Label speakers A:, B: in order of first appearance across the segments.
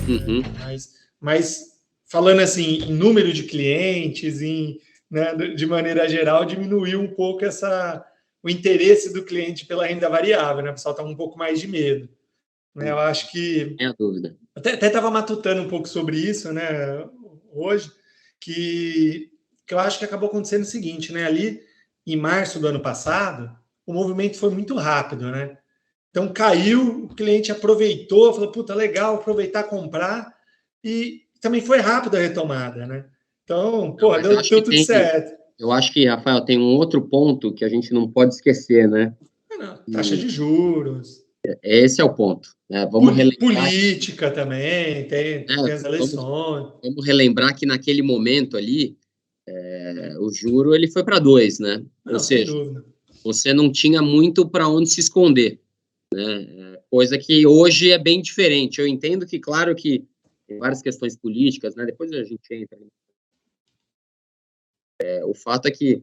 A: Uhum.
B: Mas falando assim, em número de clientes, né, de maneira geral, diminuiu um pouco o interesse do cliente pela renda variável, né? O pessoal está um pouco mais de medo. Né? Eu acho que...
A: Sem a dúvida.
B: Até estava matutando um pouco sobre isso, né, hoje, que eu acho que acabou acontecendo o seguinte, né? Ali, em março do ano passado, o movimento foi muito rápido, né? Então caiu, o cliente aproveitou, falou, puta, legal, aproveitar, comprar, e também foi rápido a retomada, né? Então, porra, deu tudo certo.
A: Eu acho que, Rafael, tem um outro ponto que a gente não pode esquecer, né?
B: Taxa de juros.
A: Esse é o ponto. Né? Vamos relembrar
B: política também, tem as eleições.
A: Vamos relembrar que naquele momento ali, o juro ele foi para 2, né?
B: Não,
A: ou seja,
B: dúvida.
A: Você não tinha muito para onde se esconder, né? Coisa que hoje é bem diferente. Eu entendo que, claro que tem várias questões políticas, né? Depois a gente entra. O fato é que,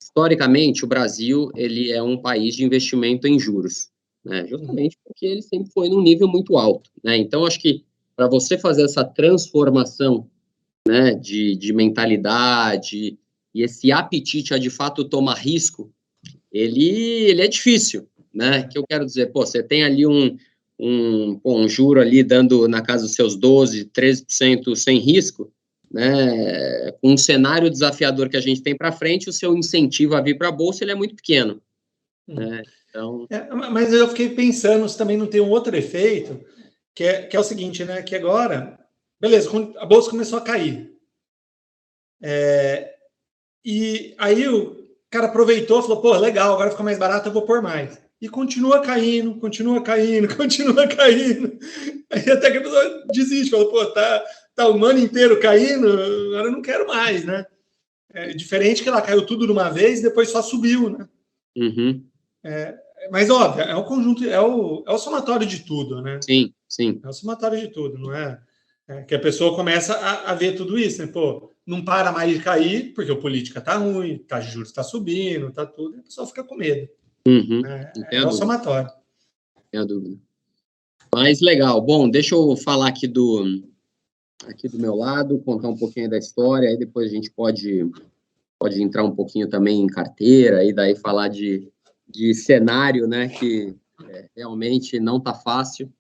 A: historicamente, o Brasil ele é um país de investimento em juros, né? Justamente porque ele sempre foi num nível muito alto, né? Então, acho que para você fazer essa transformação, né, de mentalidade e esse apetite a, de fato, tomar risco, ele é difícil, né? Que eu quero dizer, você tem ali um juro ali dando na casa dos seus 12%, 13% sem risco, né? Com um cenário desafiador que a gente tem para frente, o seu incentivo a vir para a bolsa ele é muito pequeno. Né? Então...
B: mas eu fiquei pensando se também não tem um outro efeito, que é o seguinte, né? Que agora, beleza, a bolsa começou a cair. E aí o cara aproveitou e falou, pô, legal, agora fica mais barato, eu vou pôr mais. E continua caindo, continua caindo, continua caindo. Aí até que a pessoa desiste, fala, pô, tá o ano inteiro caindo, agora eu não quero mais, né? É diferente que ela caiu tudo de uma vez e depois só subiu, né?
A: Uhum.
B: Mas, óbvio, é o conjunto, é o somatório de tudo, né?
A: Sim, sim.
B: É o somatório de tudo, não é? Que a pessoa começa a ver tudo isso, né? Pô, não para mais de cair, porque a política tá ruim, taxa de juros está subindo, tá tudo, e a pessoa fica com medo.
A: Uhum.
B: É o somatório.
A: Sem a dúvida. Mas legal. Bom, deixa eu falar aqui do meu lado, contar um pouquinho da história, aí depois a gente pode entrar um pouquinho também em carteira, e daí falar de cenário, né, que realmente não tá fácil.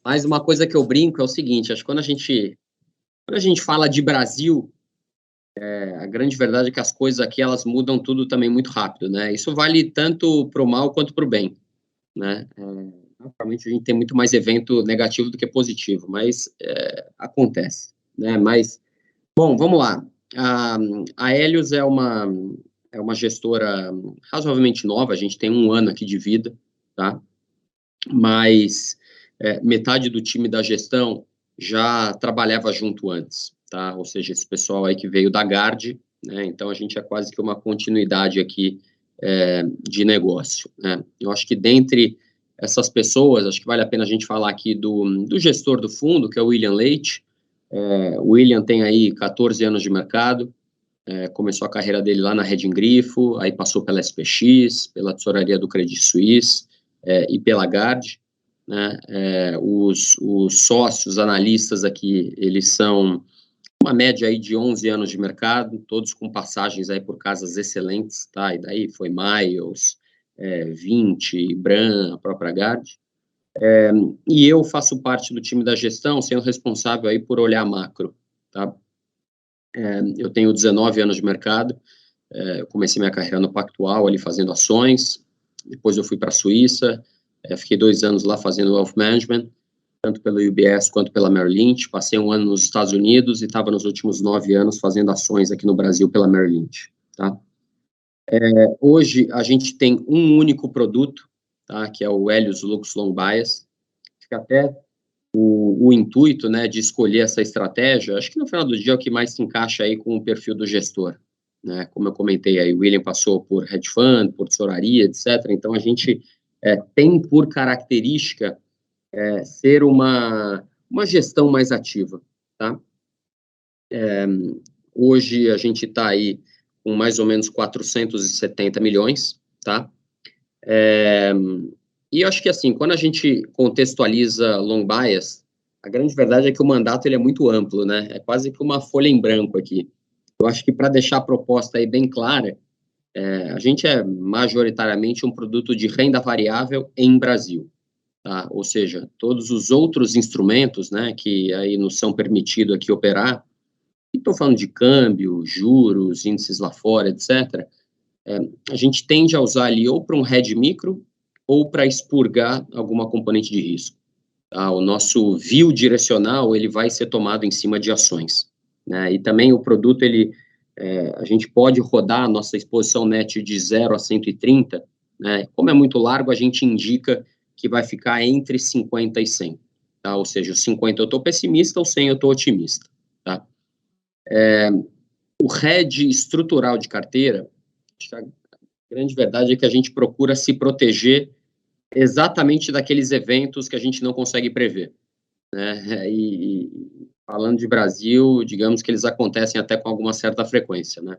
A: Mas uma coisa que eu brinco é o seguinte, acho que quando a gente fala de Brasil, a grande verdade é que as coisas aqui, elas mudam tudo também muito rápido, né? Isso vale tanto para o mal quanto para o bem, né? Normalmente a gente tem muito mais evento negativo do que positivo, mas acontece, né? Mas, bom, vamos lá. A Helios é uma gestora razoavelmente nova, a gente tem 1 ano aqui de vida, tá? Mas metade do time da gestão já trabalhava junto antes, tá? Ou seja, esse pessoal aí que veio da Gard, né? Então a gente é quase que uma continuidade aqui de negócio, né? Eu acho que dentre essas pessoas, acho que vale a pena a gente falar aqui do gestor do fundo, que é o William Leite. O William tem aí 14 anos de mercado, começou a carreira dele lá na Reding Grifo, aí passou pela SPX, pela tesouraria do Credit Suisse e pela Gard, né? Os sócios analistas aqui, eles são uma média aí de 11 anos de mercado, todos com passagens aí por casas excelentes, tá? E daí foi Miles, Vinci, Bram, a própria Gard. E eu faço parte do time da gestão, sendo responsável aí por olhar macro, tá? Eu tenho 19 anos de mercado, eu comecei minha carreira no Pactual, ali fazendo ações, depois eu fui para a Suíça, fiquei 2 anos lá fazendo Wealth Management, tanto pela UBS quanto pela Merrill Lynch, passei 1 ano nos Estados Unidos e estava nos últimos 9 anos fazendo ações aqui no Brasil pela Merrill Lynch, tá? Hoje a gente tem um único produto, tá? Que é o Helios Lux Long Bias, fica até o intuito, né, de escolher essa estratégia, acho que no final do dia é o que mais se encaixa aí com o perfil do gestor, né? Como eu comentei aí, o William passou por hedge fund, por tesouraria, etc. Então a gente tem por característica ser uma gestão mais ativa, tá? Hoje a gente está aí com mais ou menos 470 milhões, tá? E eu acho que assim, quando a gente contextualiza long bias, a grande verdade é que o mandato ele é muito amplo, né? É quase que uma folha em branco aqui. Eu acho que para deixar a proposta aí bem clara, a gente é majoritariamente um produto de renda variável em Brasil, tá? Ou seja, todos os outros instrumentos, né, que aí nos são permitidos aqui operar, estou falando de câmbio, juros, índices lá fora, etc., a gente tende a usar ali ou para um hedge micro ou para expurgar alguma componente de risco. Tá? O nosso view direcional ele vai ser tomado em cima de ações, né? E também o produto, a gente pode rodar a nossa exposição net de 0 a 130, né? Como é muito largo, a gente indica que vai ficar entre 50 e 100. Tá? Ou seja, os 50 eu estou pessimista, o 100 eu estou otimista. Tá? O hedge estrutural de carteira, a grande verdade é que a gente procura se proteger exatamente daqueles eventos que a gente não consegue prever, né? E falando de Brasil, digamos que eles acontecem até com alguma certa frequência, né?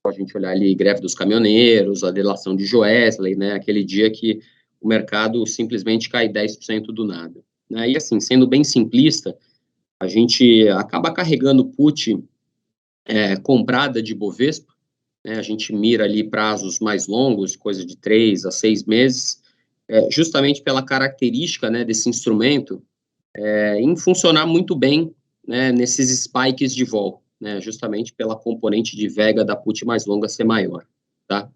A: A gente olhar ali greve dos caminhoneiros, a delação de Joesley, né? Aquele dia que o mercado simplesmente cai 10% do nada, né? E assim, sendo bem simplista, a gente acaba carregando put comprada de Bovespa, né? A gente mira ali prazos mais longos, coisa de 3 a 6 meses, justamente pela característica, né, desse instrumento, em funcionar muito bem, né, nesses spikes de vol, né, justamente pela componente de vega da put mais longa ser maior, tá?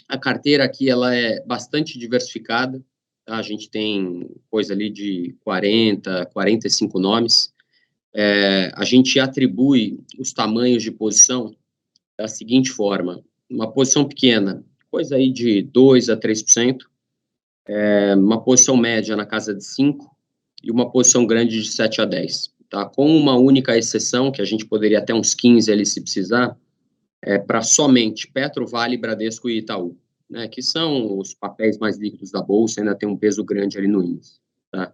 A: A carteira aqui, ela é bastante diversificada, tá? A gente tem coisa ali de 40, 45 nomes. A gente atribui os tamanhos de posição da seguinte forma: uma posição pequena, coisa aí de 2 a 3%, uma posição média na casa de 5% e uma posição grande de 7 a 10%. Tá? Com uma única exceção, que a gente poderia até uns 15 ali se precisar, para somente Petro, Vale, Bradesco e Itaú, né, que são os papéis mais líquidos da Bolsa, ainda tem um peso grande ali no índice. Tá?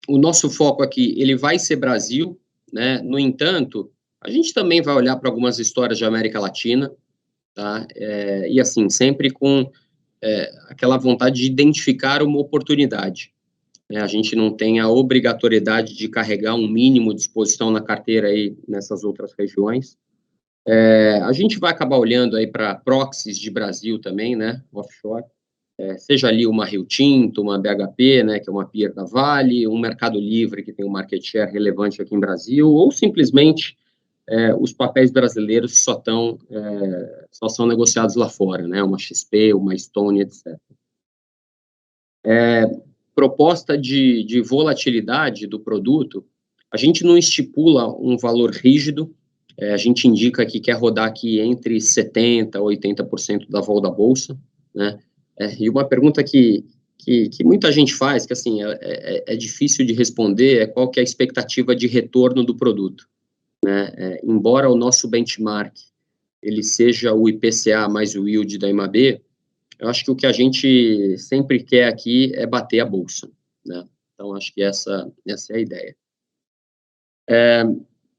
A: O nosso foco aqui, ele vai ser Brasil, né? No entanto, a gente também vai olhar para algumas histórias de América Latina, tá? E assim, sempre com aquela vontade de identificar uma oportunidade, né? A gente não tem a obrigatoriedade de carregar um mínimo de exposição na carteira aí nessas outras regiões. A gente vai acabar olhando aí para proxies de Brasil também, né? Offshore. Seja ali uma Rio Tinto, uma BHP, né, que é uma peer da Vale, um Mercado Livre, que tem um market share relevante aqui em Brasil, ou simplesmente os papéis brasileiros que só são negociados lá fora, né, uma XP, uma Stone, etc. Proposta de volatilidade do produto, a gente não estipula um valor rígido, a gente indica que quer rodar aqui entre 70% a 80% da vol da Bolsa, né? E uma pergunta que muita gente faz, que assim, é difícil de responder, é qual que é a expectativa de retorno do produto, né? Embora o nosso benchmark, ele seja o IPCA mais o yield da IMAB, eu acho que o que a gente sempre quer aqui é bater a Bolsa, né? Então, acho que essa é a ideia.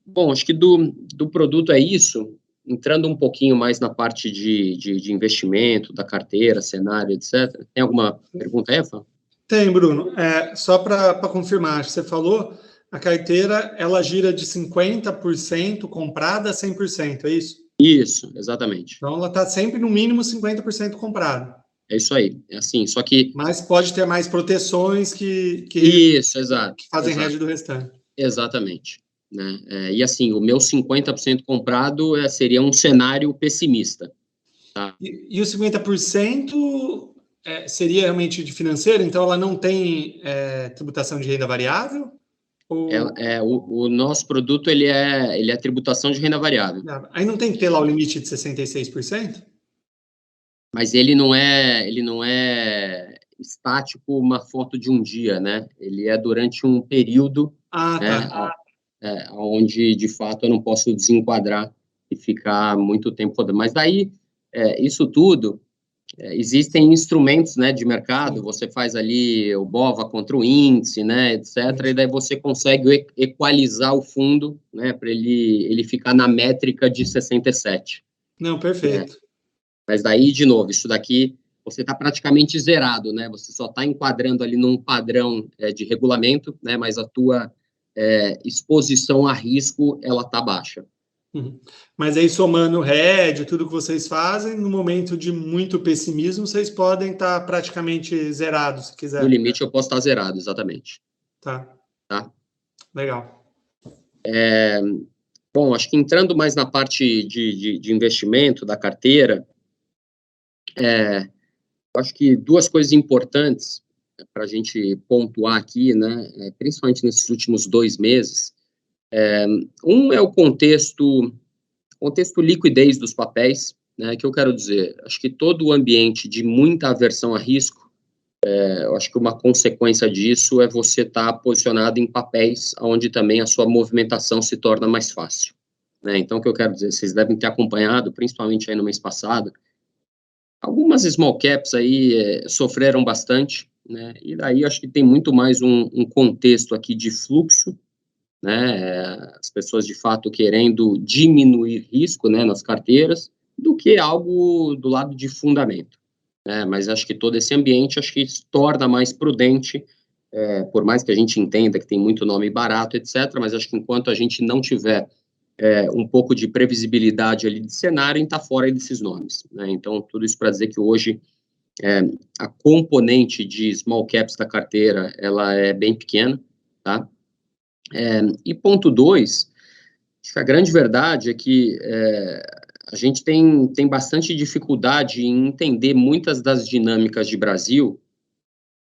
A: Bom, acho que do produto é isso. Entrando um pouquinho mais na parte de investimento, da carteira, cenário, etc. Tem alguma pergunta, Efa?
B: Tem, Bruno. Só para confirmar, você falou, a carteira, ela gira de 50% comprada a 100%, é isso?
A: Isso, exatamente.
B: Então, ela está sempre no mínimo 50% comprada.
A: É isso aí, é assim, só que...
B: Mas pode ter mais proteções que
A: Isso, exato.
B: Que fazem hedge do restante.
A: Exatamente. Né? E assim, o meu 50% comprado seria um cenário pessimista. Tá?
B: E o 50% seria realmente de financeiro? Então, ela não tem tributação de renda variável? Ou...
A: O nosso produto, ele é tributação de renda variável.
B: Aí não tem que ter lá o limite de 66%?
A: Mas ele não é estático, uma foto de um dia, né? Ele é durante um período, né,
B: Tá.
A: onde, de fato, eu não posso desenquadrar e ficar muito tempo rodando. Mas daí, isso tudo, existem instrumentos, né, de mercado, você faz ali o BOVA contra o índice, né, etc., e daí você consegue equalizar o fundo, né, para ele ficar na métrica de 67.
B: Não, perfeito.
A: Mas daí, de novo, isso daqui você está praticamente zerado, né? Você só está enquadrando ali num padrão de regulamento, né? Mas a tua exposição a risco, ela está baixa.
B: Uhum. Mas aí, somando o RED, tudo que vocês fazem, no momento de muito pessimismo, vocês podem estar praticamente zerados, se quiser.
A: No limite, eu posso estar zerado, exatamente.
B: Tá.
A: Tá?
B: Legal.
A: Bom, acho que entrando mais na parte de investimento da carteira, acho que duas coisas importantes para a gente pontuar aqui, né, principalmente nesses últimos 2 meses. Um é o contexto liquidez dos papéis, né, que eu quero dizer, acho que todo o ambiente de muita aversão a risco, eu acho que uma consequência disso é você estar posicionado em papéis onde também a sua movimentação se torna mais fácil, né? Então, o que eu quero dizer, vocês devem ter acompanhado, principalmente aí no mês passado, algumas small caps aí sofreram bastante, né? E daí acho que tem muito mais um contexto aqui de fluxo, né? As pessoas de fato querendo diminuir risco, né, nas carteiras, do que algo do lado de fundamento, né? Mas acho que todo esse ambiente acho que se torna mais prudente, por mais que a gente entenda que tem muito nome barato, etc. Mas acho que enquanto a gente não tiver um pouco de previsibilidade ali de cenário, está fora desses nomes, né? Então, tudo isso para dizer que hoje a componente de small caps da carteira, ela é bem pequena, tá? E ponto 2, acho que a grande verdade é que a gente tem bastante dificuldade em entender muitas das dinâmicas de Brasil,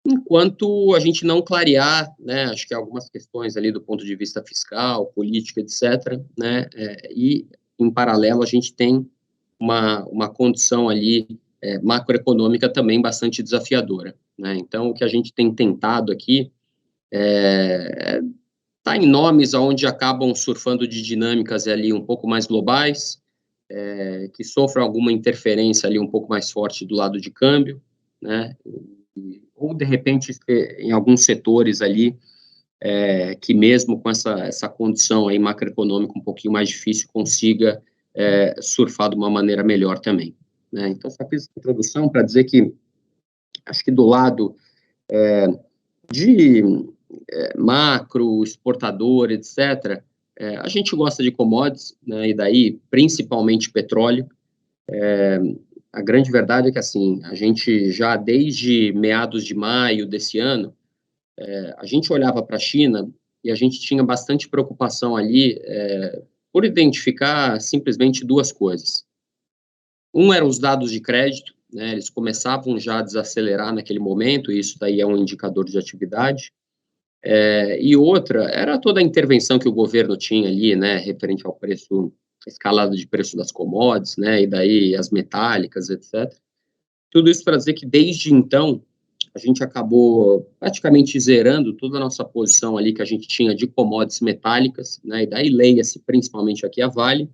A: enquanto a gente não clarear, né, acho que algumas questões ali do ponto de vista fiscal, político, etc., né, e, em paralelo, a gente tem uma condição ali macroeconômica também bastante desafiadora, né? Então, o que a gente tem tentado aqui tá em nomes onde acabam surfando de dinâmicas ali um pouco mais globais, que sofrem alguma interferência ali um pouco mais forte do lado de câmbio, né? Ou, de repente, em alguns setores ali, que mesmo com essa condição aí macroeconômica um pouquinho mais difícil, consiga surfar de uma maneira melhor também, né? Então, só fiz essa introdução para dizer que acho que do lado de macro, exportador, etc., a gente gosta de commodities, né? E daí, principalmente petróleo. A grande verdade é que, assim, a gente já desde meados de maio desse ano, a gente olhava para a China e a gente tinha bastante preocupação ali por identificar simplesmente duas coisas. Um eram os dados de crédito, né? Eles começavam já a desacelerar naquele momento, e isso daí é um indicador de atividade. E outra era toda a intervenção que o governo tinha ali, né, referente ao preço, escalada de preço das commodities, né, e daí as metálicas, etc. Tudo isso para dizer que desde então a gente acabou praticamente zerando toda a nossa posição ali que a gente tinha de commodities metálicas, né, e daí leia-se principalmente aqui a Vale,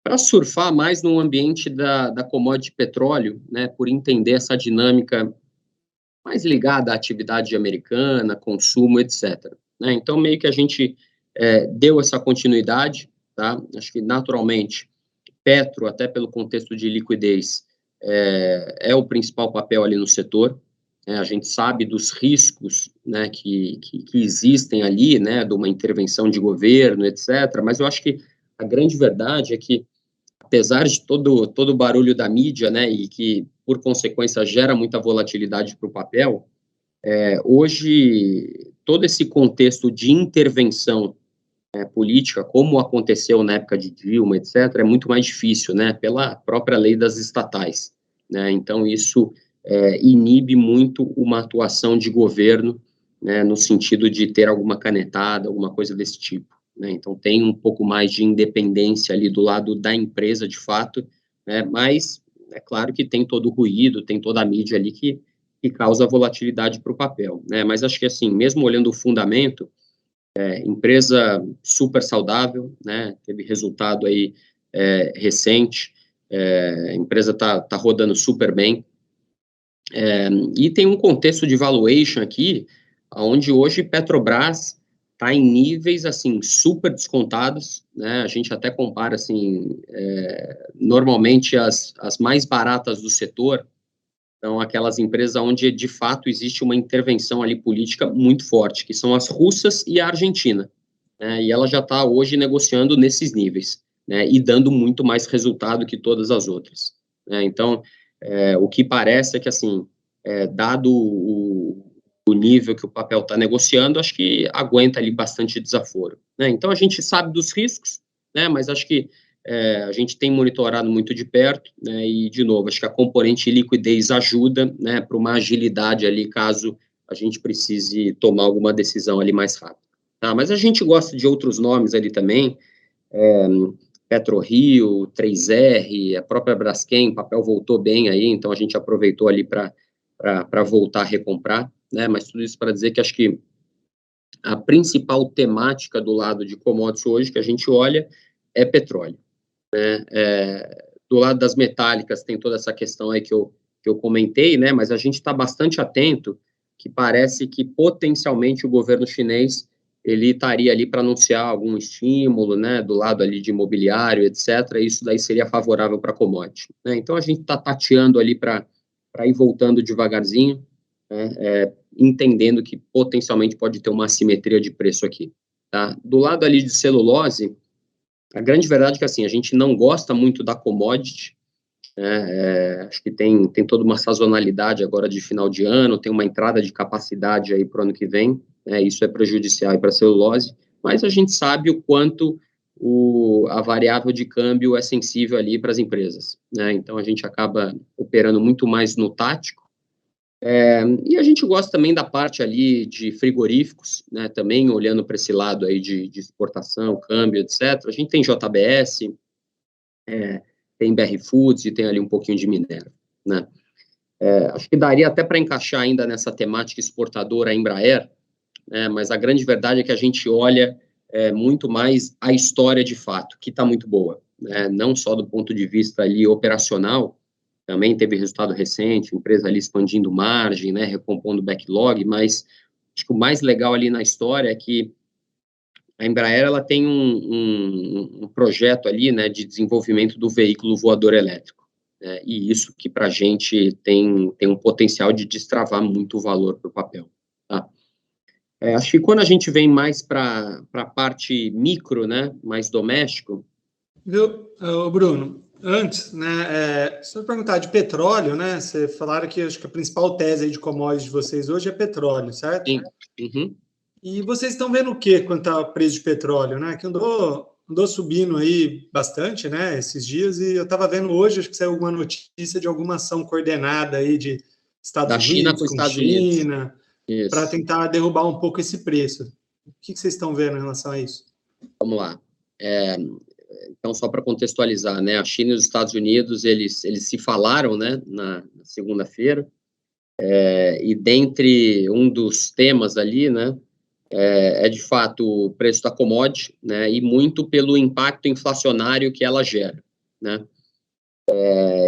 A: para surfar mais no ambiente da commodity petróleo, né, por entender essa dinâmica mais ligada à atividade americana, consumo, etc., né? Então, meio que a gente deu essa continuidade, tá? Acho que, naturalmente, Petro, até pelo contexto de liquidez, é o principal papel ali no setor. A gente sabe dos riscos, né, que existem ali, né, de uma intervenção de governo, etc., mas eu acho que a grande verdade é que, apesar de todo o barulho da mídia, né, e que, por consequência, gera muita volatilidade para o papel, hoje, todo esse contexto de intervenção política, como aconteceu na época de Dilma, etc., é muito mais difícil, né, pela própria lei das estatais, né? Então, isso inibe muito uma atuação de governo, né, no sentido de ter alguma canetada, alguma coisa desse tipo, né? Então, tem um pouco mais de independência ali do lado da empresa, de fato, né, mas é claro que tem todo o ruído, tem toda a mídia ali que causa volatilidade para o papel, né? Mas acho que, assim, mesmo olhando o fundamento, empresa super saudável, né? Teve resultado aí recente, a empresa tá rodando super bem, e tem um contexto de valuation aqui, onde hoje Petrobras está em níveis, assim, super descontados, né? A gente até compara, assim, normalmente as mais baratas do setor, Então, aquelas empresas onde, de fato, existe uma intervenção ali política muito forte, que são as russas e a Argentina, né? E ela já está hoje negociando nesses níveis, né? E dando muito mais resultado que todas as outras, né? Então, o que parece é que, assim, dado o nível que o papel está negociando, acho que aguenta ali bastante desaforo, né? Então, a gente sabe dos riscos, né? Mas acho que a gente tem monitorado muito de perto, né, e, de novo, acho que a componente liquidez ajuda, né, para uma agilidade ali, caso a gente precise tomar alguma decisão ali mais rápido. Tá? Mas a gente gosta de outros nomes ali também, PetroRio, 3R, a própria Braskem, o papel voltou bem aí, então a gente aproveitou ali para voltar a recomprar, né, mas tudo isso para dizer que acho que a principal temática do lado de commodities hoje que a gente olha é petróleo. Né? Do lado das metálicas tem toda essa questão aí que eu comentei, né? Mas a gente está bastante atento, que parece que potencialmente o governo chinês ele estaria ali para anunciar algum estímulo, né? Do lado ali de imobiliário, etc. Isso daí seria favorável para a commodity, né? Então a gente está tateando ali para ir voltando devagarzinho, né? Entendendo que potencialmente pode ter uma assimetria de preço aqui, tá? Do lado ali de celulose, a grande verdade é que, assim, a gente não gosta muito da commodity, né? Acho que tem toda uma sazonalidade agora de final de ano, tem uma entrada de capacidade aí para o ano que vem, né? Isso é prejudicial para a celulose, mas a gente sabe o quanto a variável de câmbio é sensível ali para as empresas, né? Então, a gente acaba operando muito mais no tático, e a gente gosta também da parte ali de frigoríficos, né, também olhando para esse lado aí de exportação, câmbio, etc. A gente tem JBS, tem BR Foods e tem ali um pouquinho de Minerva, né. Acho que daria até para encaixar ainda nessa temática exportadora a Embraer, né, mas a grande verdade é que a gente olha muito mais a história de fato, que está muito boa, né, não só do ponto de vista ali operacional, também teve resultado recente, empresa ali expandindo margem, né, recompondo backlog, mas acho que o mais legal ali na história é que a Embraer ela tem um projeto ali, né, de desenvolvimento do veículo voador elétrico, né, e isso que para a gente tem um potencial de destravar muito o valor para o papel, tá? Acho que quando a gente vem mais para a parte micro, né, mais doméstico.
B: Viu, Bruno? Antes, né, se eu perguntar de petróleo, né, você falaram que acho que a principal tese aí de commodities de vocês hoje é petróleo, certo?
A: Sim. Uhum.
B: E vocês estão vendo o que quanto ao preço de petróleo, né? Que andou subindo aí bastante, né, esses dias, e eu estava vendo hoje, acho que saiu alguma notícia de alguma ação coordenada aí de Estados
A: Da China
B: Unidos
A: com os
B: com
A: Estados Unidos.
B: China, para
A: Isso.
B: tentar derrubar um pouco esse preço. O que vocês estão vendo em relação a isso?
A: Vamos lá. Então, só para contextualizar, né, a China e os Estados Unidos, eles se falaram, né, na segunda-feira, e dentre um dos temas ali, né, de fato o preço da commodity, né, e muito pelo impacto inflacionário que ela gera, né.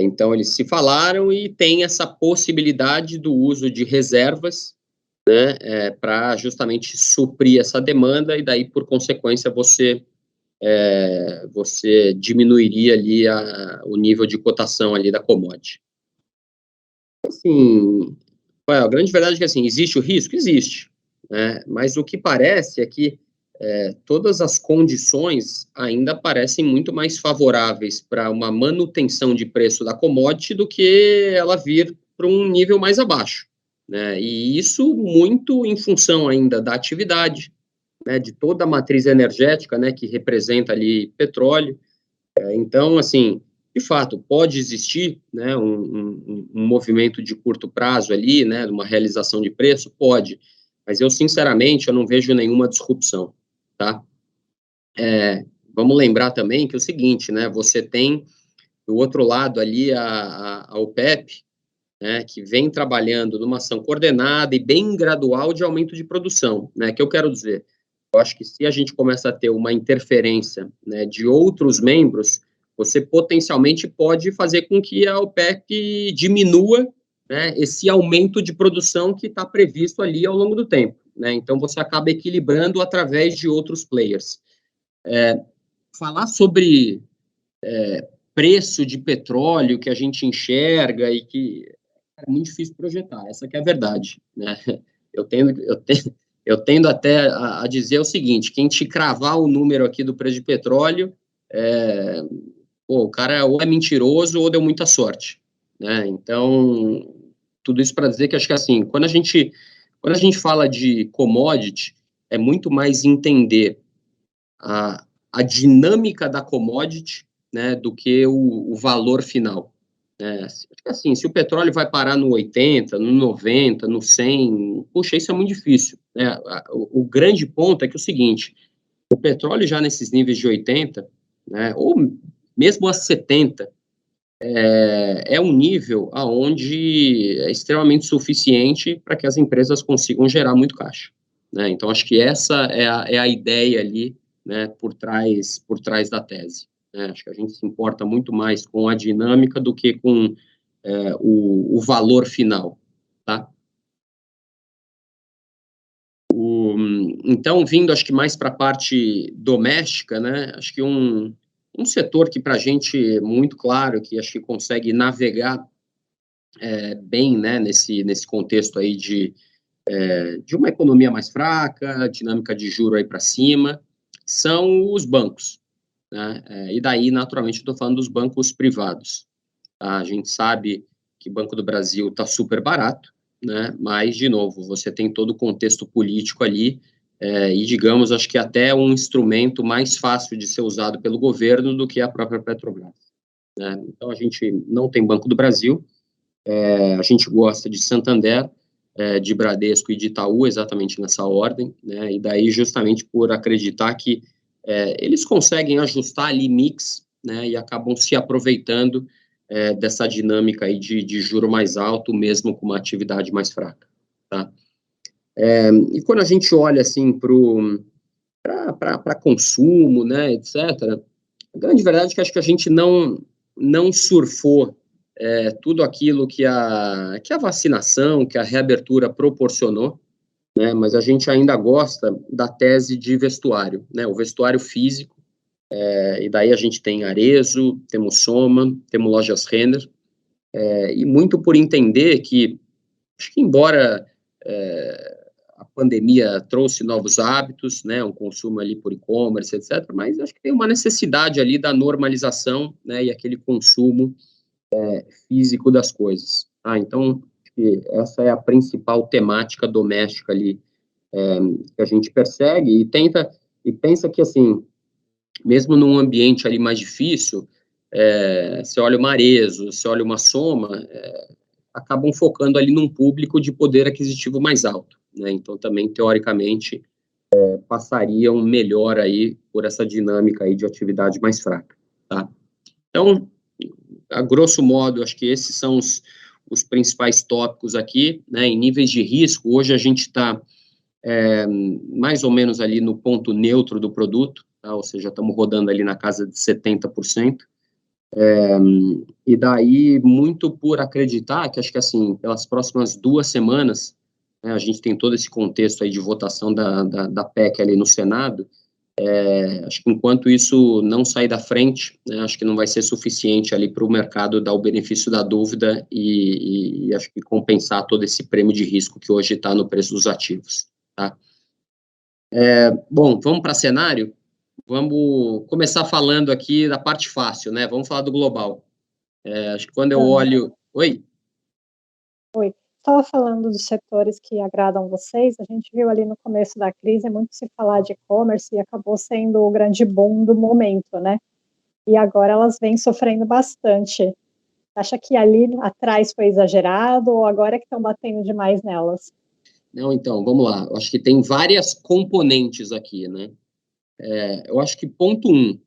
A: Então, eles se falaram e tem essa possibilidade do uso de reservas, né, para justamente suprir essa demanda e daí, por consequência, você diminuiria ali o nível de cotação ali da commodity. Assim, a grande verdade é que, assim, existe o risco? Existe, né? Mas o que parece é que todas as condições ainda parecem muito mais favoráveis para uma manutenção de preço da commodity do que ela vir para um nível mais abaixo, né? E isso muito em função ainda da atividade, né, de toda a matriz energética, né, que representa ali petróleo. Então, assim, de fato, pode existir, né, um movimento de curto prazo ali, né, uma realização de preço, pode, mas eu, sinceramente, eu não vejo nenhuma disrupção, tá? Vamos lembrar também que é o seguinte, né, você tem do outro lado ali a OPEP, né, que vem trabalhando numa ação coordenada e bem gradual de aumento de produção, né, que eu quero dizer, eu acho que se a gente começa a ter uma interferência, né, de outros membros, você potencialmente pode fazer com que a OPEP diminua, né, esse aumento de produção que está previsto ali ao longo do tempo, né, então você acaba equilibrando através de outros players. Falar sobre preço de petróleo que a gente enxerga e que cara, é muito difícil projetar, essa que é a verdade, né? Eu tendo até a dizer o seguinte, quem te cravar o número aqui do preço de petróleo, o cara ou é mentiroso ou deu muita sorte, né? Então, tudo isso para dizer que acho que assim, quando a gente fala de commodity, é muito mais entender a dinâmica da commodity, né, do que o valor final. Né? Assim, se o petróleo vai parar no 80, no 90, no 100, puxa, isso é muito difícil. Né? O grande ponto é que é o seguinte, o petróleo já nesses níveis de 80, né, ou mesmo a 70, é um nível aonde é extremamente suficiente para que as empresas consigam gerar muito caixa. Né? Então, acho que essa é a ideia ali, né, por trás da tese. Né? Acho que a gente se importa muito mais com a dinâmica do que com o valor final. Tá? Então, vindo, acho que mais para a parte doméstica, né, acho que um setor que para a gente é muito claro, que acho que consegue navegar bem, né, nesse contexto aí de uma economia mais fraca, dinâmica de juro aí para cima, são os bancos. Né? E daí, naturalmente, estou falando dos bancos privados. Tá? A gente sabe que o Banco do Brasil está super barato, né? Mas, de novo, você tem todo o contexto político ali, e, digamos, acho que até um instrumento mais fácil de ser usado pelo governo do que a própria Petrobras. Né? Então, a gente não tem Banco do Brasil, a gente gosta de Santander, de Bradesco e de Itaú, exatamente nessa ordem, né? E daí justamente por acreditar que eles conseguem ajustar ali mix, né? E acabam se aproveitando dessa dinâmica aí de juro mais alto, mesmo com uma atividade mais fraca, tá? E quando a gente olha assim para consumo, né, etc., a grande verdade é que acho que a gente não surfou tudo aquilo que a vacinação, que a reabertura proporcionou, né, mas a gente ainda gosta da tese de vestuário, né, o vestuário físico, e daí a gente tem Arezzo, temos Soma, temos Lojas Renner, e muito por entender que, acho que embora a pandemia trouxe novos hábitos, né, um consumo ali por e-commerce, etc., mas acho que tem uma necessidade ali da normalização, né, e aquele consumo físico das coisas. Então, essa é a principal temática doméstica ali que a gente persegue e pensa que, assim, mesmo num ambiente ali mais difícil, você olha uma Arezzo, você olha uma Soma, acabam focando ali num público de poder aquisitivo mais alto, né? Então, também, teoricamente, passariam melhor aí por essa dinâmica aí de atividade mais fraca, tá? Então, a grosso modo, acho que esses são os principais tópicos aqui, né? Em níveis de risco, hoje a gente está mais ou menos ali no ponto neutro do produto, tá? Ou seja, estamos rodando ali na casa de 70%, e daí muito por acreditar que acho que assim, pelas próximas 2 semanas, né, a gente tem todo esse contexto aí de votação da PEC ali no Senado, acho que enquanto isso não sair da frente, né, acho que não vai ser suficiente ali para o mercado dar o benefício da dúvida e acho que compensar todo esse prêmio de risco que hoje está no preço dos ativos, tá? Bom, vamos para cenário? Vamos começar falando aqui da parte fácil, né? Vamos falar do global. Acho que quando eu olho... Oi?
C: Oi. Estava falando dos setores que agradam vocês, a gente viu ali no começo da crise muito se falar de e-commerce e acabou sendo o grande boom do momento, né? E agora elas vêm sofrendo bastante. Acha que ali atrás foi exagerado ou agora é que estão batendo demais nelas?
A: Não, então, vamos lá. Eu acho que tem várias componentes aqui, né? Eu acho que ponto 1,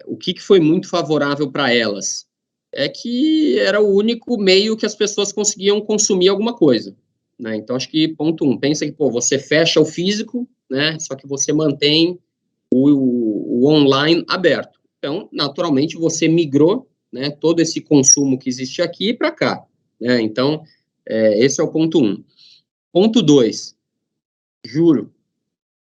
A: o que foi muito favorável para elas? É que era o único meio que as pessoas conseguiam consumir alguma coisa, né? Então, acho que ponto 1, pensa que, você fecha o físico, né? Só que você mantém o online aberto. Então, naturalmente, você migrou, né, todo esse consumo que existia aqui para cá, né? Então, esse é o ponto 1. Ponto 2, juro,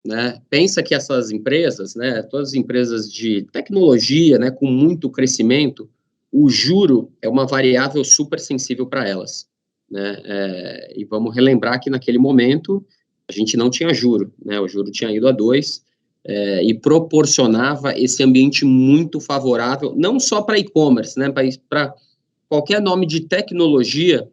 A: né? Pensa que essas empresas, né, todas as empresas de tecnologia, né, com muito crescimento, o juro é uma variável super sensível para elas, né? E vamos relembrar que naquele momento a gente não tinha juro, né? O juro tinha ido a 2, e proporcionava esse ambiente muito favorável, não só para e-commerce, né? Para qualquer nome de tecnologia,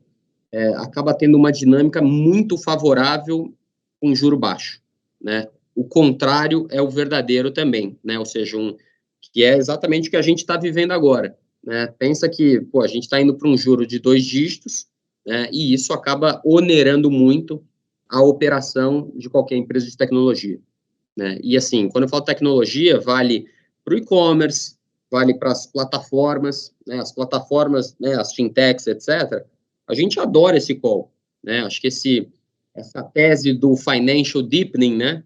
A: acaba tendo uma dinâmica muito favorável com juro baixo, né? O contrário é o verdadeiro também, né? Ou seja, que é exatamente o que a gente está vivendo agora, né? Pensa que, a gente está indo para um juro de 2 dígitos, né? E isso acaba onerando muito a operação de qualquer empresa de tecnologia, né? E assim, quando eu falo tecnologia, vale para o e-commerce, vale para as plataformas, né? As plataformas, né? As fintechs, etc. A gente adora esse call, né? Acho que essa tese do financial deepening, né?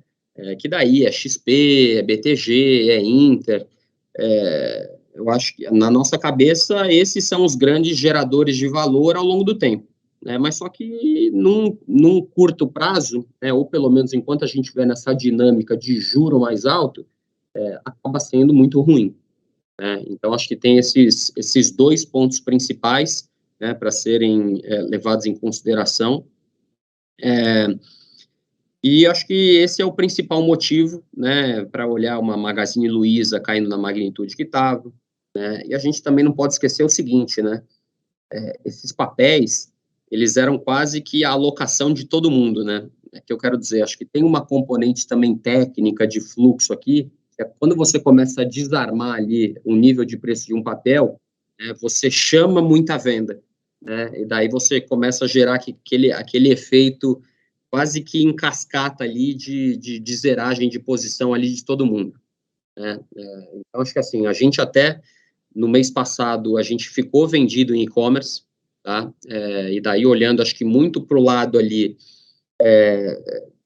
A: Que daí é XP, é BTG, é Inter. Eu acho que na nossa cabeça esses são os grandes geradores de valor ao longo do tempo, né? Mas só que num curto prazo, né? Ou pelo menos enquanto a gente estiver nessa dinâmica de juro mais alto, acaba sendo muito ruim, né? Então acho que tem esses 2 pontos principais, né, para serem levados em consideração. E acho que esse é o principal motivo, né, para olhar uma Magazine Luiza caindo na magnitude que estava, né? E a gente também não pode esquecer o seguinte, né? Esses papéis, eles eram quase que a alocação de todo mundo, né? É que eu quero dizer, acho que tem uma componente também técnica de fluxo aqui, quando você começa a desarmar ali o nível de preço de um papel, você chama muita venda, né? E daí você começa a gerar aquele efeito quase que em cascata ali de zeragem de posição ali de todo mundo, né? Então, acho que assim, a gente até, no mês passado, a gente ficou vendido em e-commerce, tá? E daí, olhando, acho que muito para o lado ali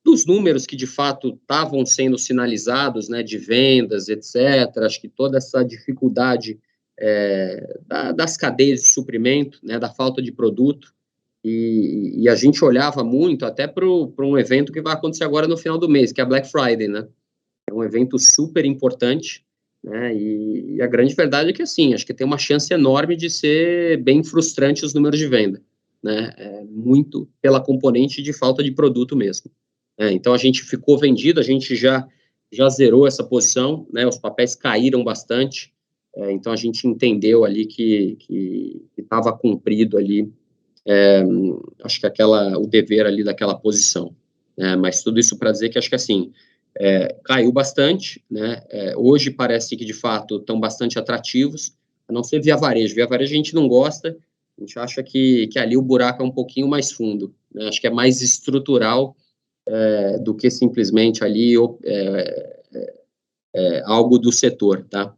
A: dos números que, de fato, estavam sendo sinalizados, né, de vendas, etc., acho que toda essa dificuldade das cadeias de suprimento, né, da falta de produto, e a gente olhava muito até para um evento que vai acontecer agora no final do mês, que é a Black Friday, né? É um evento super importante, né? E a grande verdade é que, assim, acho que tem uma chance enorme de ser bem frustrante os números de venda, né? Muito pela componente de falta de produto mesmo. Então, a gente ficou vendido, a gente já zerou essa posição, né? Os papéis caíram bastante, então a gente entendeu ali que estava cumprido ali, acho que o dever ali daquela posição, né? Mas tudo isso para dizer que acho que assim, caiu bastante, né? Hoje parece que de fato estão bastante atrativos, a não ser via varejo. Via varejo a gente não gosta, a gente acha que ali o buraco é um pouquinho mais fundo, né? Acho que é mais estrutural do que simplesmente ali algo do setor, tá?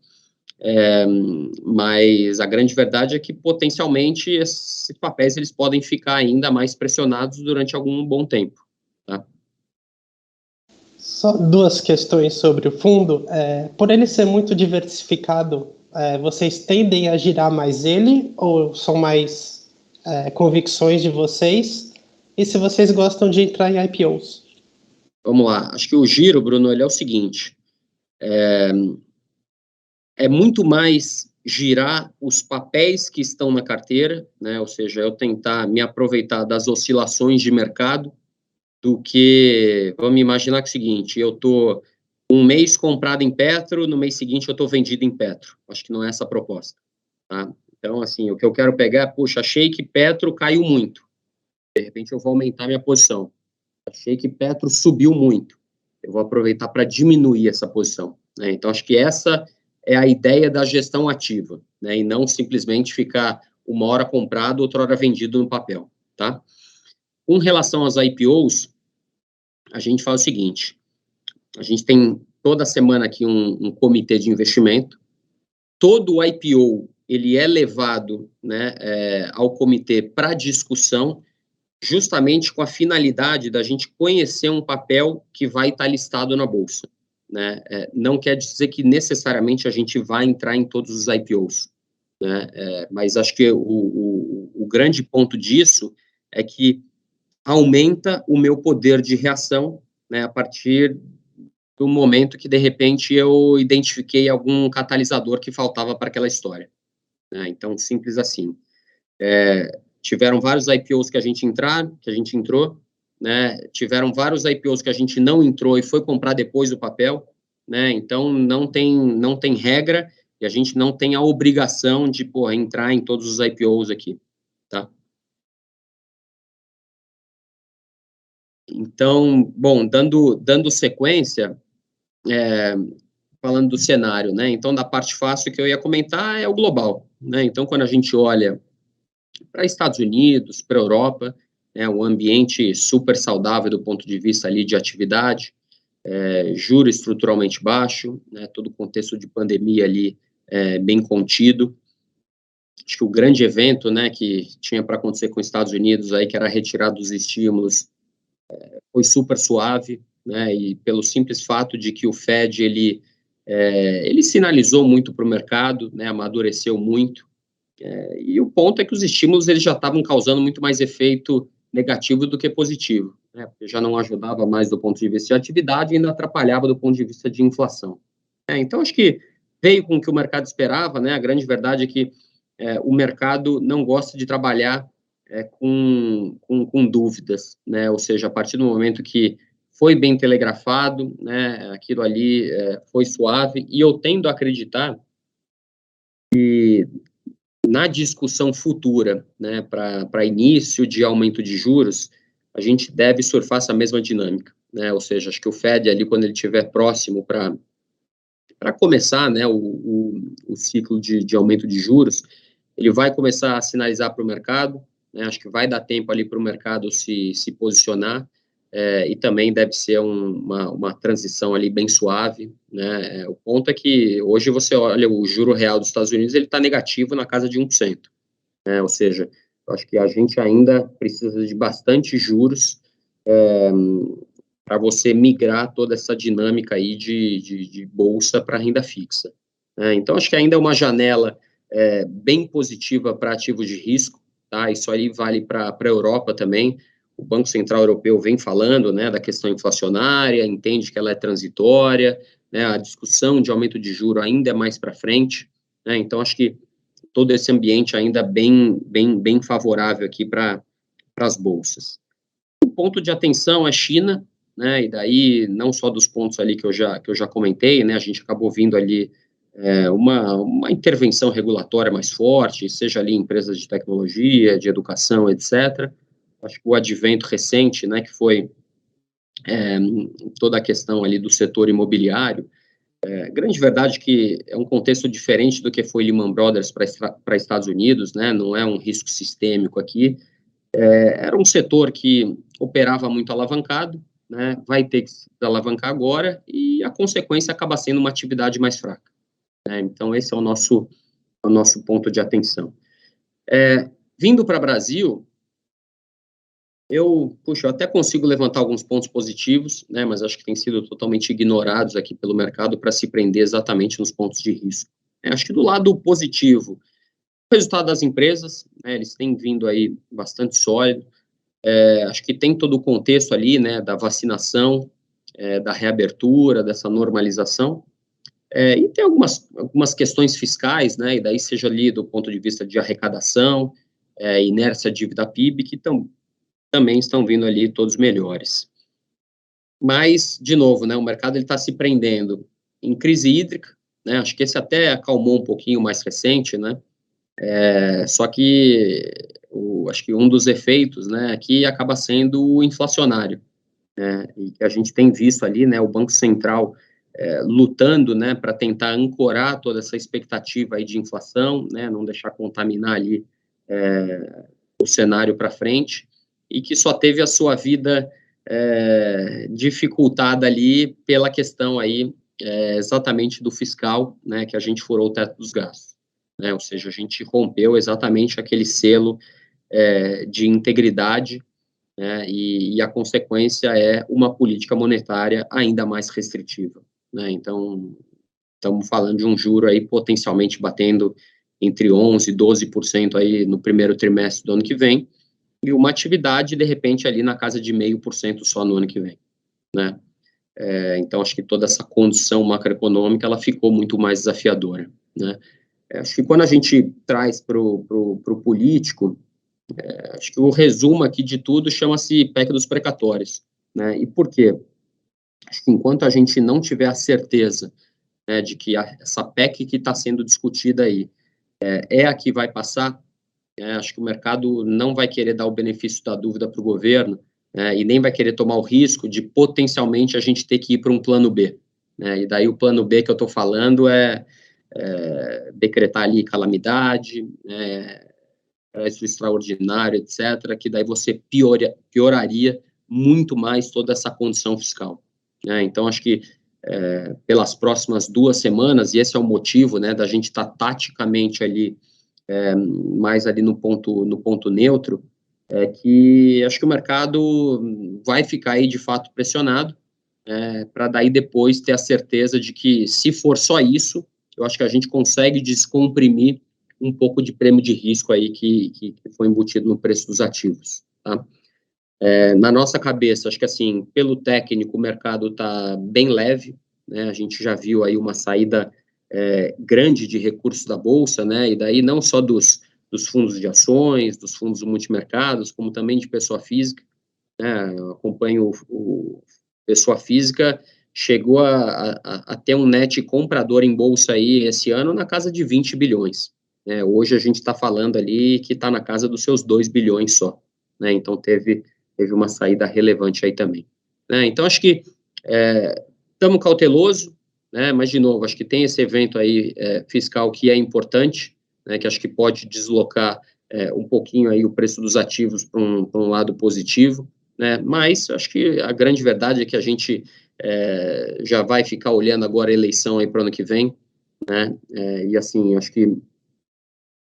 A: Mas a grande verdade é que potencialmente esses papéis eles podem ficar ainda mais pressionados durante algum bom tempo, tá?
D: Só 2 questões sobre o fundo. Por ele ser muito diversificado, vocês tendem a girar mais ele ou são mais convicções de vocês? E se vocês gostam de entrar em IPOs?
A: Vamos lá. Acho que o giro, Bruno, ele é o seguinte. É muito mais girar os papéis que estão na carteira, né? Ou seja, eu tentar me aproveitar das oscilações de mercado, do que, vamos imaginar que é o seguinte, eu estou um mês comprado em Petro, no mês seguinte eu estou vendido em Petro. Acho que não é essa a proposta, tá? Então, assim, o que eu quero pegar, puxa, achei que Petro caiu muito, de repente eu vou aumentar minha posição. Achei que Petro subiu muito, eu vou aproveitar para diminuir essa posição, né? Então, acho que essa é a ideia da gestão ativa, né? E não simplesmente ficar uma hora comprado, outra hora vendido no papel, tá? Com relação às IPOs, a gente faz o seguinte, a gente tem toda semana aqui um comitê de investimento, todo o IPO, ele é levado, né, ao comitê para discussão, justamente com a finalidade da gente conhecer um papel que vai estar listado na Bolsa, né? Não quer dizer que necessariamente a gente vai entrar em todos os IPOs, né? Mas acho que o grande ponto disso é que aumenta o meu poder de reação, né, a partir do momento que, de repente, eu identifiquei algum catalisador que faltava para aquela história, né? Então, simples assim. tiveram vários IPOs que a gente entrou, né? Tiveram vários IPOs que a gente não entrou e foi comprar depois o papel, né? Então, não tem regra e a gente não tem a obrigação de, entrar em todos os IPOs aqui, tá? Então, bom, dando sequência, falando do cenário, né? Então, da parte fácil que eu ia comentar é o global, né? Então, quando a gente olha para Estados Unidos, para a Europa, um ambiente super saudável do ponto de vista ali de atividade, juro estruturalmente baixo, né? Todo o contexto de pandemia ali bem contido. Acho que o grande evento, né, que tinha para acontecer com os Estados Unidos aí, que era a retirada dos estímulos, foi super suave, né? E pelo simples fato de que o Fed ele sinalizou muito para o mercado, né? Amadureceu muito. E o ponto é que os estímulos eles já estavam causando muito mais efeito negativo do que positivo, né? Porque já não ajudava mais do ponto de vista de atividade e ainda atrapalhava do ponto de vista de inflação. Então, acho que veio com o que o mercado esperava, né? A grande verdade é que o mercado não gosta de trabalhar com dúvidas, né? Ou seja, a partir do momento que foi bem telegrafado, né? Aquilo ali foi suave, e eu tendo a acreditar que na discussão futura, né, para início de aumento de juros, a gente deve surfar essa mesma dinâmica, né? Ou seja, acho que o Fed ali, quando ele estiver próximo para começar, né, o ciclo de aumento de juros, ele vai começar a sinalizar para o mercado, né? Acho que vai dar tempo ali para o mercado se posicionar, e também deve ser uma transição ali bem suave, né? O ponto é que hoje você olha o juro real dos Estados Unidos, ele está negativo na casa de 1%, né? Ou seja, eu acho que a gente ainda precisa de bastante juros para você migrar toda essa dinâmica aí de bolsa para renda fixa, né? Então, acho que ainda é uma janela bem positiva para ativos de risco, tá? Isso aí vale para a Europa também. O Banco Central Europeu vem falando, né, da questão inflacionária, entende que ela é transitória, né? A discussão de aumento de juro ainda é mais para frente, né? Então, acho que todo esse ambiente ainda bem favorável aqui para as bolsas. O ponto de atenção é China, né? E daí, não só dos pontos ali que eu já comentei, né? A gente acabou vindo ali uma intervenção regulatória mais forte, seja ali em empresas de tecnologia, de educação, etc. Acho que o advento recente, né, que foi toda a questão ali do setor imobiliário, grande verdade que é um contexto diferente do que foi Lehman Brothers para Estados Unidos, né? Não é um risco sistêmico aqui. Era um setor que operava muito alavancado, né? Vai ter que se alavancar agora e a consequência acaba sendo uma atividade mais fraca, né? Então, esse é o nosso ponto de atenção. Vindo para o Brasil, eu até consigo levantar alguns pontos positivos, né, mas acho que têm sido totalmente ignorados aqui pelo mercado para se prender exatamente nos pontos de risco. Acho que do lado positivo, o resultado das empresas, né, eles têm vindo aí bastante sólido. Acho que tem todo o contexto ali, né, da vacinação, da reabertura, dessa normalização. E tem algumas questões fiscais, né, e daí seja ali do ponto de vista de arrecadação, inércia dívida PIB, que também estão vindo ali todos melhores. Mas, de novo, né, o mercado está se prendendo em crise hídrica, né, acho que esse até acalmou um pouquinho mais recente, né, só que acho que um dos efeitos, né, aqui acaba sendo o inflacionário, né, e que a gente tem visto ali, né, o Banco Central lutando, né, para tentar ancorar toda essa expectativa aí de inflação, né, não deixar contaminar ali o cenário para frente, e que só teve a sua vida dificultada ali pela questão aí exatamente do fiscal, né, que a gente furou o teto dos gastos, né, ou seja, a gente rompeu exatamente aquele selo de integridade, né, e a consequência é uma política monetária ainda mais restritiva, né? Então, estamos falando de um juro aí potencialmente batendo entre 11% e 12% aí no primeiro trimestre do ano que vem, e uma atividade, de repente, ali na casa de 0,5% só no ano que vem, né? Então, acho que toda essa condição macroeconômica, ela ficou muito mais desafiadora, né? Acho que quando a gente traz para o político, Acho que o resumo aqui de tudo chama-se PEC dos precatórios, né? E por quê? Acho que enquanto a gente não tiver a certeza, né, de que essa PEC que está sendo discutida aí é a que vai passar, acho que o mercado não vai querer dar o benefício da dúvida para o governo, e nem vai querer tomar o risco de potencialmente a gente ter que ir para um plano B, né? E daí o plano B que eu estou falando é decretar ali calamidade, crédito extraordinário, etc., que daí você pioraria muito mais toda essa condição fiscal, né? Então, acho que pelas próximas 2 semanas, e esse é o motivo, né, da gente estar taticamente ali, mais ali no ponto neutro, que acho que o mercado vai ficar aí, de fato, pressionado, para daí depois ter a certeza de que, se for só isso, eu acho que a gente consegue descomprimir um pouco de prêmio de risco aí que foi embutido no preço dos ativos, tá? Na nossa cabeça, acho que assim, pelo técnico, o mercado está bem leve, né? A gente já viu aí uma saída grande de recursos da Bolsa, né? E daí não só dos fundos de ações, dos fundos multimercados, como também de pessoa física, né? Eu acompanho o pessoa física, chegou a ter um net comprador em Bolsa aí esse ano na casa de 20 bilhões, né? Hoje a gente está falando ali que está na casa dos seus 2 bilhões só, né? Então teve uma saída relevante aí também, né? Então acho que estamos cautelosos, né? Mas de novo, acho que tem esse evento aí fiscal que é importante, né? Que acho que pode deslocar um pouquinho aí o preço dos ativos para um lado positivo, né? Mas acho que a grande verdade é que a gente já vai ficar olhando agora a eleição aí para o ano que vem, né? E assim, acho que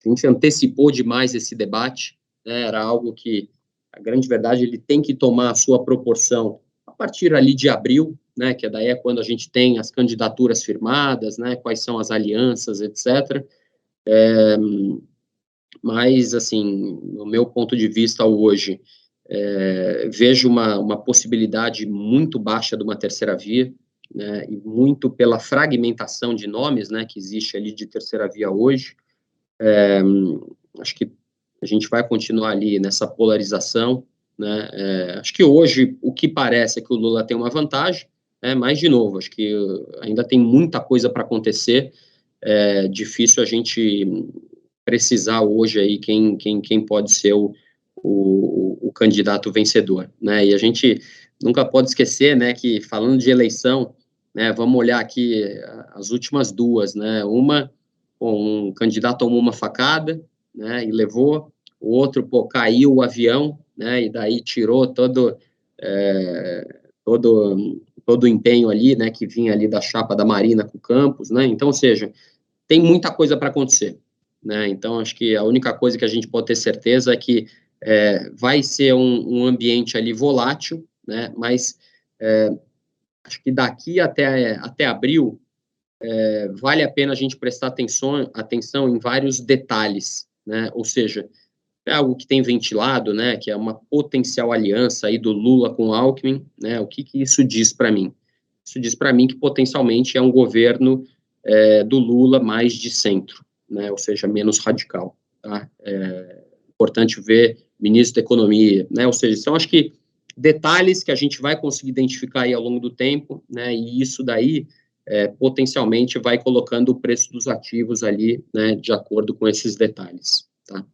A: a gente antecipou demais esse debate, né? Era algo que, a grande verdade, ele tem que tomar a sua proporção a partir ali de abril, né? Que daí é quando a gente tem as candidaturas firmadas, né? Quais são as alianças, etc. Mas, assim, no meu ponto de vista hoje, vejo uma possibilidade muito baixa de uma terceira via, né, e muito pela fragmentação de nomes, né, que existe ali de terceira via hoje. Acho que a gente vai continuar ali nessa polarização, né? Acho que hoje o que parece é que o Lula tem uma vantagem, né, mas, de novo, acho que ainda tem muita coisa para acontecer, difícil a gente precisar hoje aí quem pode ser o candidato vencedor, né? E a gente nunca pode esquecer, né, que falando de eleição, né, vamos olhar aqui as últimas 2, né? Uma, um candidato tomou uma facada, né, e levou, o outro, caiu o avião, né, e daí tirou todo o empenho ali, né, que vinha ali da chapa da Marina com o Campos, né? Então, ou seja, tem muita coisa para acontecer, né? Então, acho que a única coisa que a gente pode ter certeza é que vai ser um ambiente ali volátil, né? Mas acho que daqui até abril vale a pena a gente prestar atenção em vários detalhes, né? Ou seja, é algo que tem ventilado, né? Que é uma potencial aliança aí do Lula com o Alckmin, né? O que isso diz para mim? Isso diz para mim que potencialmente é um governo do Lula mais de centro, né? Ou seja, menos radical, tá? Importante ver ministro da Economia, né? Ou seja, são, acho que, detalhes que a gente vai conseguir identificar aí ao longo do tempo, né? E isso daí potencialmente vai colocando o preço dos ativos ali, né? De acordo com esses detalhes, tá?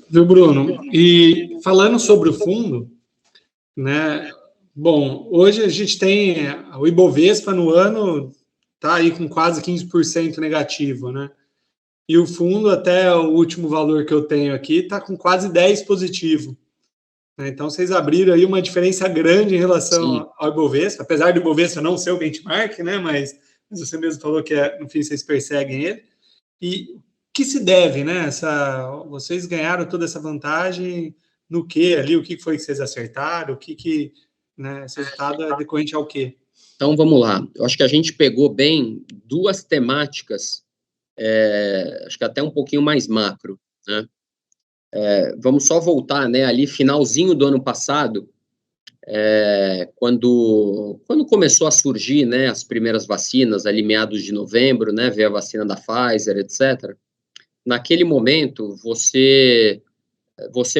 B: Viu, Bruno? E falando sobre o fundo, né? Bom, hoje a gente tem o Ibovespa no ano está aí com quase 15% negativo, né? E o fundo, até o último valor que eu tenho aqui, está com quase 10 positivo. Então, vocês abriram aí uma diferença grande em relação ao Ibovespa, apesar do Ibovespa não ser o benchmark, né? Mas você mesmo falou que, no fim, vocês perseguem ele. E o que se deve, né? Vocês ganharam toda essa vantagem no quê ali? O que foi que vocês acertaram? Né, esse resultado é decorrente ao quê?
A: Então, vamos lá. Eu acho que a gente pegou bem 2 temáticas, acho que até um pouquinho mais macro, né? Vamos só voltar, né, ali finalzinho do ano passado, quando começou a surgir, né, as primeiras vacinas, ali meados de novembro, né, veio a vacina da Pfizer, etc. naquele momento, você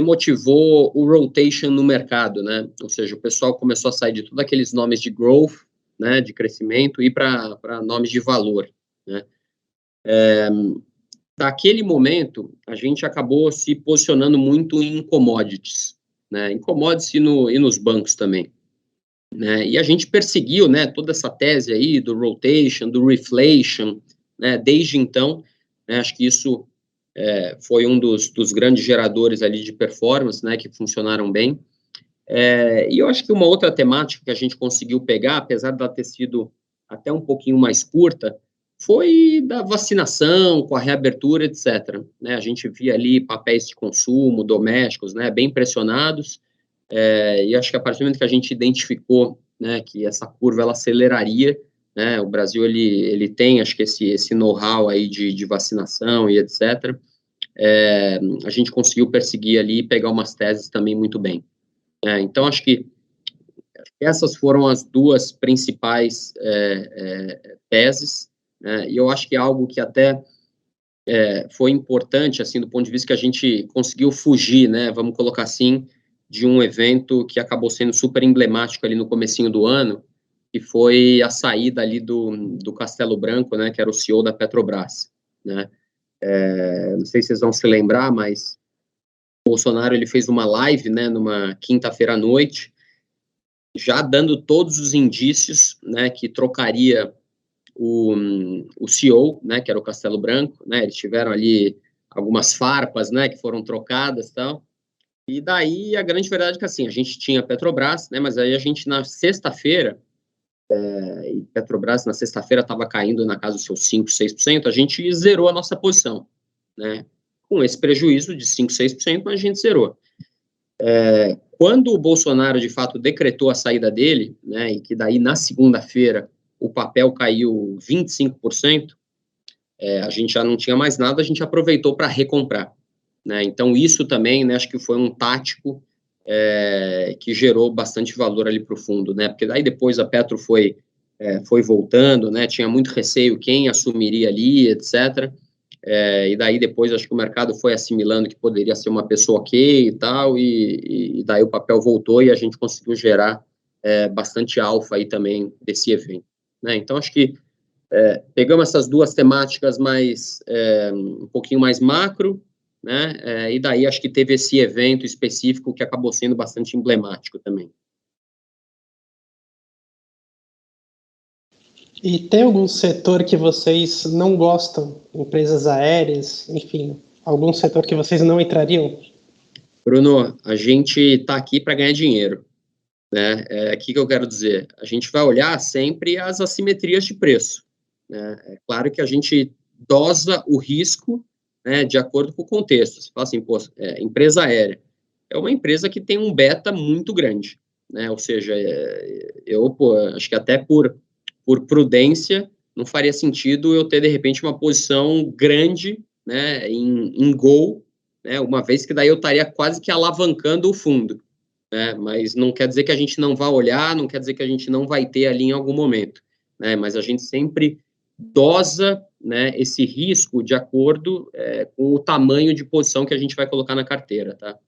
A: motivou o rotation no mercado, né? Ou seja, o pessoal começou a sair de todos aqueles nomes de growth, né, de crescimento, e para nomes de valor, né? Daquele momento, a gente acabou se posicionando muito em commodities, né? Em commodities e nos bancos também, né? E a gente perseguiu, né, toda essa tese aí do rotation, do reflation, né? Desde então, né, acho que isso foi um dos grandes geradores ali de performance, né, que funcionaram bem. E eu acho que uma outra temática que a gente conseguiu pegar, apesar de ela ter sido até um pouquinho mais curta, foi da vacinação, com a reabertura, etc. Né, a gente via ali papéis de consumo domésticos, né, bem pressionados, e acho que a partir do momento que a gente identificou, né, que essa curva ela aceleraria, né, o Brasil ele tem, acho que esse know-how aí de vacinação e etc., a gente conseguiu perseguir ali e pegar umas teses também muito bem. Então, acho que essas foram as duas principais teses, né, e eu acho que é algo que até foi importante, assim, do ponto de vista que a gente conseguiu fugir, né, vamos colocar assim, de um evento que acabou sendo super emblemático ali no comecinho do ano, que foi a saída ali do Castelo Branco, né, que era o CEO da Petrobras, né. Não sei se vocês vão se lembrar, mas o Bolsonaro ele fez uma live, né, numa quinta-feira à noite, já dando todos os indícios, né, que trocaria o CEO, né, que era o Castelo Branco, né, eles tiveram ali algumas farpas, né, que foram trocadas e tal, e daí a grande verdade é que, assim, a gente tinha a Petrobras, né, mas aí a gente na sexta-feira, e Petrobras na sexta-feira estava caindo na casa dos seus 5%, 6%, a gente zerou a nossa posição, né, com esse prejuízo de 5%, 6%, mas a gente zerou. Quando o Bolsonaro, de fato, decretou a saída dele, né, e que daí na segunda-feira o papel caiu 25%, a gente já não tinha mais nada, a gente aproveitou para recomprar, né, então isso também, né, acho que foi um tático que gerou bastante valor ali para o fundo, né, porque daí depois a Petro foi voltando, né, tinha muito receio quem assumiria ali, etc., e daí depois acho que o mercado foi assimilando que poderia ser uma pessoa ok e tal, e daí o papel voltou e a gente conseguiu gerar bastante alfa aí também desse evento, né? Então acho que pegamos essas duas temáticas mais, um pouquinho mais macro, né? E daí acho que teve esse evento específico que acabou sendo bastante emblemático também.
D: E tem algum setor que vocês não gostam? Empresas aéreas, enfim, algum setor que vocês não entrariam?
A: Bruno, a gente está aqui para ganhar dinheiro, né? O que eu quero dizer? A gente vai olhar sempre as assimetrias de preço, né? É claro que a gente dosa o risco, né, de acordo com o contexto. Você fala assim, pô, empresa aérea é uma empresa que tem um beta muito grande, né? Ou seja, acho que até por prudência não faria sentido eu ter de repente uma posição grande, né, em Gol, né? Uma vez que daí eu estaria quase que alavancando o fundo, né? Mas não quer dizer que a gente não vai olhar, não quer dizer que a gente não vai ter ali em algum momento, né? Mas a gente sempre dosa, né, esse risco de acordo com o tamanho de posição que a gente vai colocar na carteira, tá?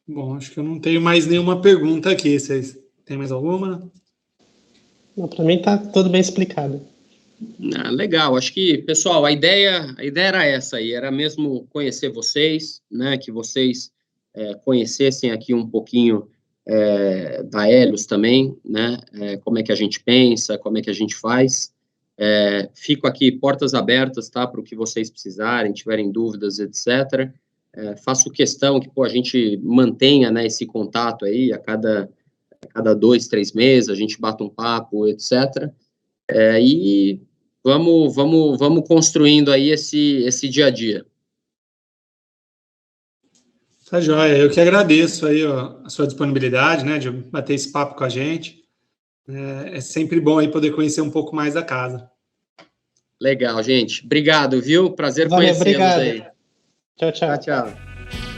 B: Bom, acho que eu não tenho mais nenhuma pergunta aqui. Vocês têm mais alguma?
D: Para mim está tudo bem explicado.
A: Legal, acho que, pessoal, a ideia era essa aí, era mesmo conhecer vocês, né, que vocês conhecessem aqui um pouquinho da Helios também, né, como é que a gente pensa, como é que a gente faz. Fico aqui portas abertas, tá, para o que vocês precisarem, tiverem dúvidas, etc. Faço questão que a gente mantenha, né, esse contato aí a cada 2, 3 meses, a gente bata um papo, etc. E vamos construindo aí esse dia a dia.
B: Tá joia. Eu que agradeço aí a sua disponibilidade, né, de bater esse papo com a gente. É sempre bom aí poder conhecer um pouco mais da casa.
A: Legal, gente. Obrigado, viu? Prazer conhecê-los aí.
D: Tchau, tchau.
A: Tchau, tchau.